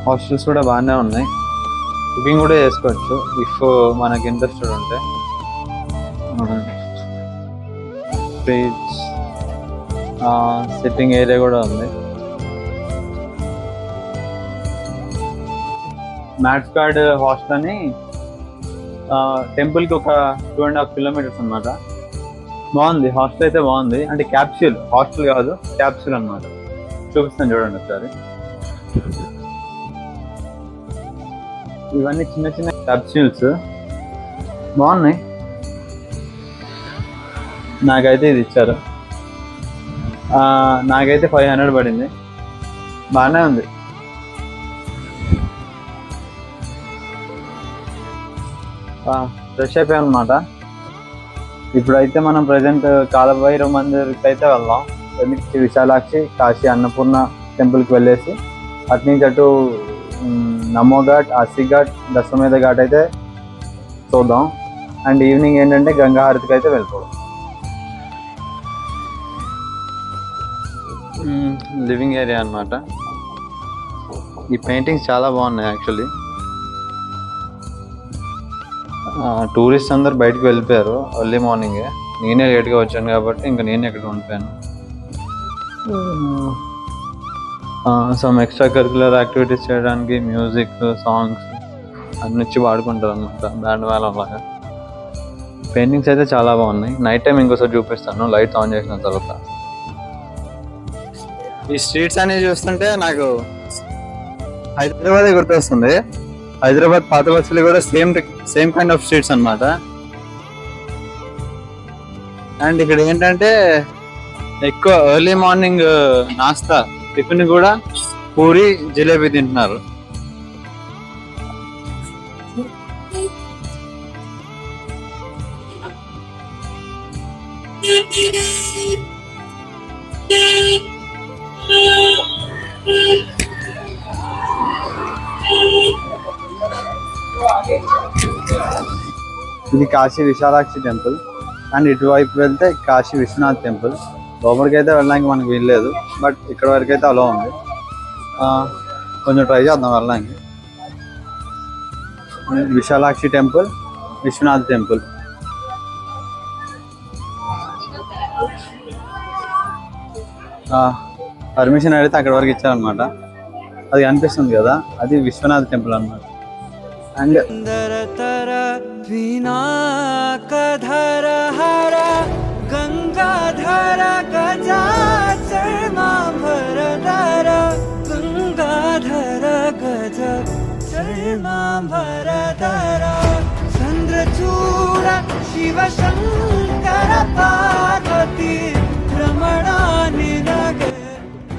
Hostels కూడా బాగానే ఉన్నాయి, కుకింగ్ కూడా చేసుకోవచ్చు ఇఫ్ మనకి ఇంట్రెస్టెడ్ ఉంటే. ఫ్రిడ్జ్, సిట్టింగ్ ఏరియా కూడా ఉంది. మ్యాట్స్ గార్డ్ హాస్టల్ అని టెంపుల్కి ఒక 2.5 కిలోమీటర్స్ అనమాట. బాగుంది హాస్టల్ అయితే, బాగుంది. అంటే క్యాప్సూల్ హాస్టల్ కాదు, క్యాప్సూల్ అనమాట. చూపిస్తాను చూడండి ఒకసారి. ఇవన్నీ చిన్న చిన్న క్యాప్సూల్స్ బాగున్నాయి. నాకైతే ఇది ఇచ్చారు, నాకైతే 500 పడింది. బాగానే ఉంది. ఫ్రెష్ అయిపోయాం అనమాట. ఇప్పుడైతే మనం ప్రజెంట్ కాలభైరవ మందిర్కి అయితే వెళ్దాం. విశాలాక్షి, కాశీ అన్నపూర్ణ టెంపుల్కి వెళ్ళేసి అటు నుంచి అటు నమో ఘాట్, ఆసి ఘాట్, దశమేధ ఘాట్ అయితే చూద్దాం. అండ్ ఈవినింగ్ ఏంటంటే గంగా హారతికి అయితే వెళ్ళిపోదాం. లివింగ్ ఏరియా అనమాట. ఈ పెయింటింగ్స్ చాలా బాగున్నాయి యాక్చువల్లీ. టూరిస్ట్ అందరు బయటకు వెళ్ళిపోయారు ఎర్లీ మార్నింగే. నేనే లేట్గా వచ్చాను కాబట్టి ఇంకా నేనే ఇక్కడ ఉండిపోయాను. సమ్ ఎక్స్ట్రా కరిక్యులర్ యాక్టివిటీస్ చేయడానికి మ్యూజిక్, సాంగ్స్ అన్ని వచ్చి వాడుకుంటారు అనమాట, బ్యాండ్ మేళం లాగా. పెయింటింగ్స్ అయితే చాలా బాగున్నాయి. నైట్ టైం ఇంకోసారి చూపిస్తాను లైట్స్ ఆన్ చేసిన తర్వాత. ఈ స్ట్రీట్స్ అనేవి చూస్తుంటే నాకు హైదరాబాదే గుర్తొస్తుంది. హైదరాబాద్ పాత బస్సులు కూడా సేమ్ కైండ్ ఆఫ్ స్ట్రీట్స్ అనమాట. అండ్ ఇక్కడ ఏంటంటే ఎక్కువ ఎర్లీ మార్నింగ్ నాస్తా టిఫిన్ కూడా పూరి, జిలేబీ తింటున్నారు. ఇది కాశీ విశాలాక్షి టెంపుల్. అండ్ ఇటువైపు వెళ్తే కాశీ విశ్వనాథ్ టెంపుల్. లోపలికి అయితే వెళ్ళడానికి మనకు వీల్లేదు, బట్ ఇక్కడ వరకు అయితే అలా ఉంది. కొంచెం ట్రై చేద్దాం వెళ్ళడానికి. Visalakshi temple, Vishwanath temple. Permission అడిగితే అక్కడ వరకు ఇచ్చారనమాట. అది కనిపిస్తుంది కదా, అది విశ్వనాథ్ టెంపుల్ అనమాట. అండ్ గంగాధర గజ చంద్రచూడ శివ శంకర పార్వతి రమణాని.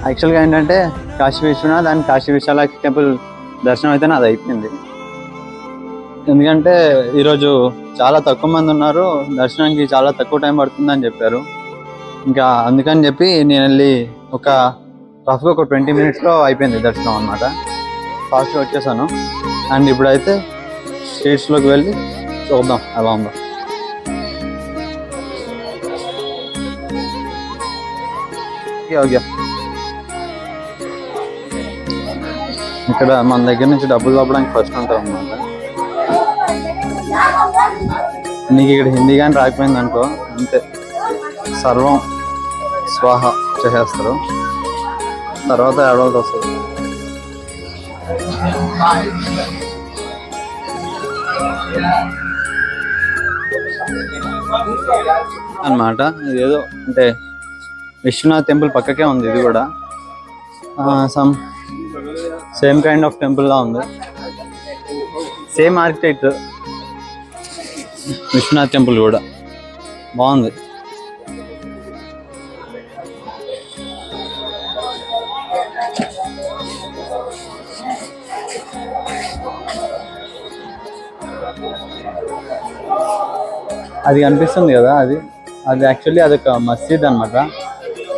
యాక్చువల్గా ఏంటంటే కాశీ విశ్వనాథ్ అండ్ కాశీ విశాలాక్షి టెంపుల్ దర్శనం అయితే నాది అయిపోయింది. ఎందుకంటే ఈరోజు చాలా తక్కువ మంది ఉన్నారు, దర్శనానికి చాలా తక్కువ టైం పడుతుందని చెప్పారు. ఇంకా అందుకని చెప్పి నేను వెళ్ళి రఫ్గా ఒక 20 minutesలో అయిపోయింది దర్శనం అనమాట. ఫాస్ట్గా వచ్చేసాను. అండ్ ఇప్పుడైతే స్ట్రీట్స్లోకి వెళ్ళి చూద్దాం ఎలా ఉందో. ఓకే, ఇక్కడ మన దగ్గర నుంచి డబ్బులు పంపడానికి ఫస్ట్ ఉంటుంది అనమాట. నీకు ఇక్కడ హిందీ కానీ రాకపోయింది అనుకో, అంతే, సర్వం స్వాహ చేసేస్తారు. తర్వాత ఏడవలసి వస్తుంది. అన్నమాట ఇదేదో అంటే విశ్వనాథ్ టెంపుల్ పక్కకే ఉంది. ఇది కూడా సేమ్ కైండ్ ఆఫ్ టెంపుల్ లా ఉంది, సేమ్ ఆర్కిటెక్ట్. విశ్వనాథ్ టెంపుల్ కూడా బాగుంది. అది కనిపిస్తుంది కదా, అది యాక్చువల్లీ అదొక మస్జిద్ అనమాట.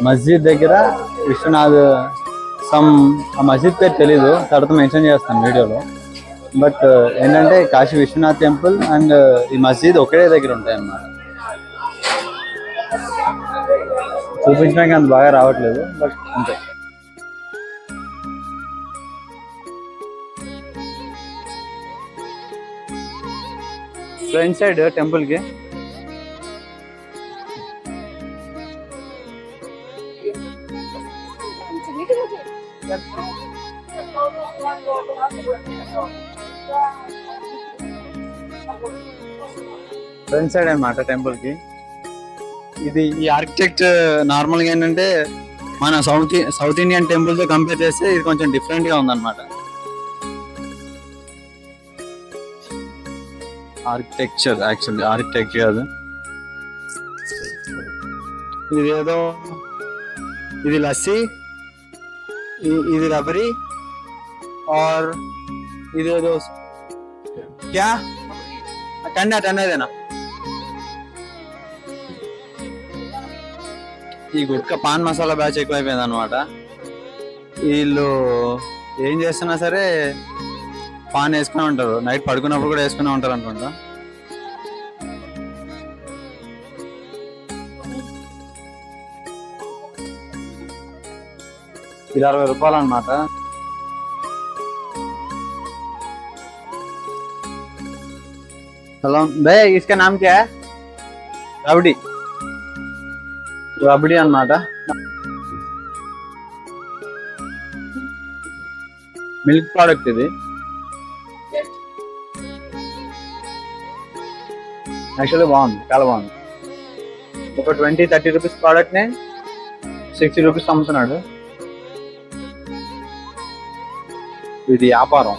మస్జిద్ దగ్గర విశ్వనాథ్ ఆ మస్జిద్ పేరు తెలీదు, తర్వాత మెన్షన్ చేస్తాను వీడియోలో. బట్ ఏంటంటే కాశీ విశ్వనాథ్ టెంపుల్ అండ్ ఈ మస్జిద్ ఒకే దగ్గర ఉంటాయి అన్నమాట. చూపించడానికి అంత బాగా రావట్లేదు, బట్ అంతే. ఫ్రంట్ సైడ్ టెంపుల్ కి ఫ్రంట్ సైడ్ అన్నమాట టెంపుల్ కి. ఇది ఈ ఆర్కిటెక్ట్ నార్మల్ గా ఏంటంటే మన సౌత్ ఇండియన్ టెంపుల్ తో కంపేర్ చేస్తే ఇది కొంచెం డిఫరెంట్ గా ఉందన్నమాట. ఆర్కిటెక్చర్ యాక్చువల్లీ ఆర్కిటెక్ట్ కాదు ఇది, ఏదో ఇది లస్సీ, ఇది రబరీ और ఇదేదో क्या టండా టండాదేనా. ఈ గుట్కా పాన్ మసాలా బ్యాచ్ ఎక్కువైపోయింది అనమాట. వీళ్ళు ఏం చేస్తున్నా సరే పాన్ వేసుకునే ఉంటారు, నైట్ పడుకున్నప్పుడు కూడా వేసుకునే ఉంటారు అనుకుంటా. ఇది 60 రూపాయలు అనమాట. हेलो भैया, इसका नाम क्या है? रबड़ी. रबड़ी अन्नమాట. మిల్క్ ప్రోడక్ట్ ఇది. యాక్చువల్లీ బాగుంది, చాలా బాగుంది. ఒక 20-30 రూపీస్ ప్రోడక్ట్ ని 60 రూపీస్ అమ్ముతున్నాడు. ఇది వ్యాపారం.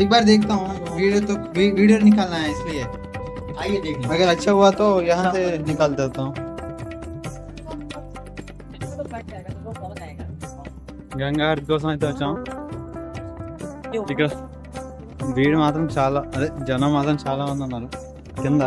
एक बार देखता हूँ वीडियो, तो वीडियो निकालना है इसलिए आइए देख लीजिए। अगर अच्छा हुआ तो यहाँ से निकाल देता हूँ। గంగా హారతి కోసం అయితే వచ్చాం. ఇక్కడ వీడు మాత్రం చాలా, అదే జనం మాత్రం చాలా మంది ఉన్నారు కింద.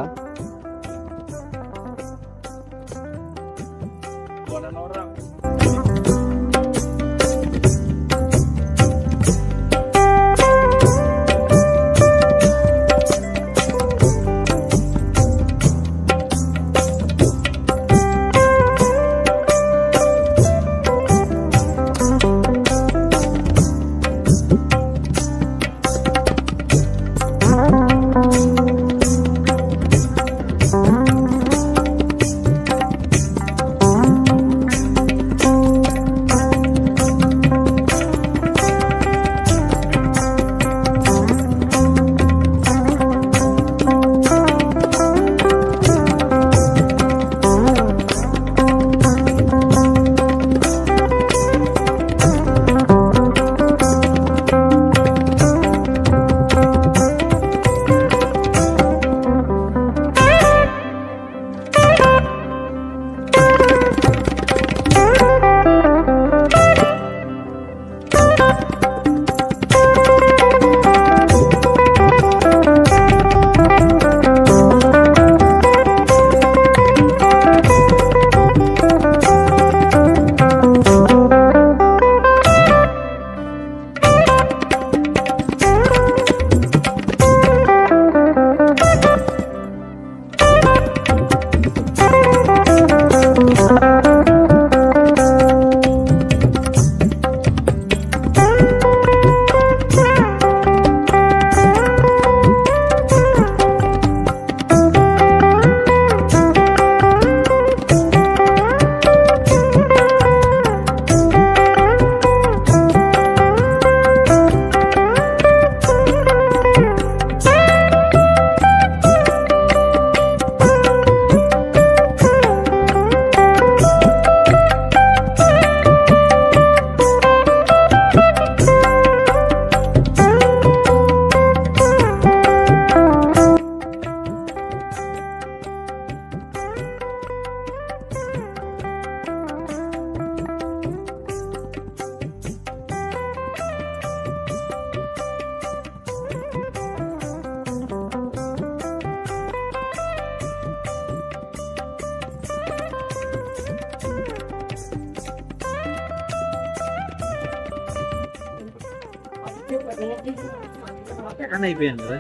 అని అయిపోయింది కదా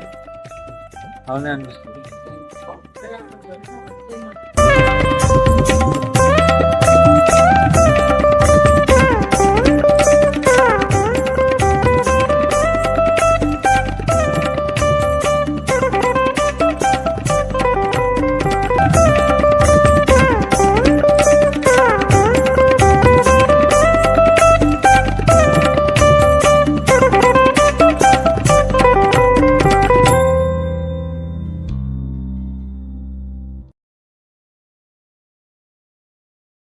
అవునే అనిపిస్తుంది